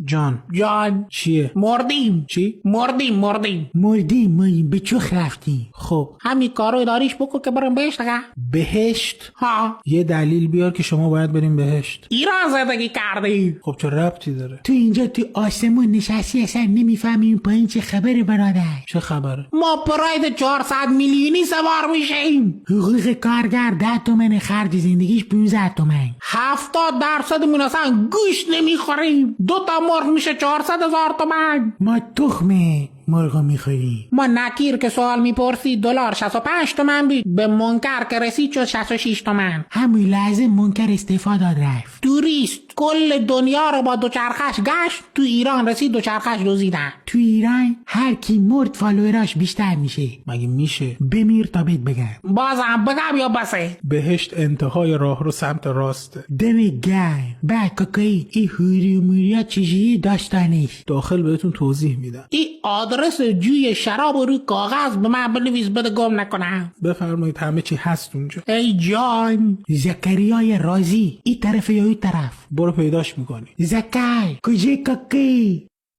جان چیه؟ مردیم. چی؟ مردیم. مردیم به چخ رفتیم. خب همین کارو داریش بکن که بریم بهشت اگه. بهشت؟ ها یه دلیل بیار که شما باید بریم بهشت. ایران زندگی کردی. خب چه ربطی داره؟ تو اینجا تو آسمون نشستی اصلا نمیفهمی پایین چه خبره برادر. چه خبره؟ ما پراید 400 میلیونی سوار میشیم. حقوق کارگر 10 تومن، خرج زندگیش 15 تومن. 70% مون اصلا گوشت نمیخوریم. 2 تا مرغ میشه 400,000 تومن. ما تخم مرغا میخوریم. ما نکیر که سوال میپرسی دلار 65 تومن بود، به منکر که رسید شد 66 تومن. همون لحظه منکر استعفا داد رفت. توریست کل دنیا رو با دوچرخش گشت، تو ایران رسید دوچرخش دزدیدن. تو ایران هر کی مرد فالووراش بیشتر میشه. مگه میشه؟ بمیر تا بهت بگم. بازم بگم یا بسه؟ بهشت انتهای راه رو سمت راسته. دم گرم. بعد کاکایی این هوری و موریا چجوری داستانش؟ داخل بهتون توضیح میدم. این آدرس جوی شراب رو کاغذ به من بنویس بده گم نکنم. بفرمایید همه چی هست اونجا. ای جان. زکریای رازی این طرف یا این طرف؟ برو پیداش میکنی. زکر کجای کاکایی؟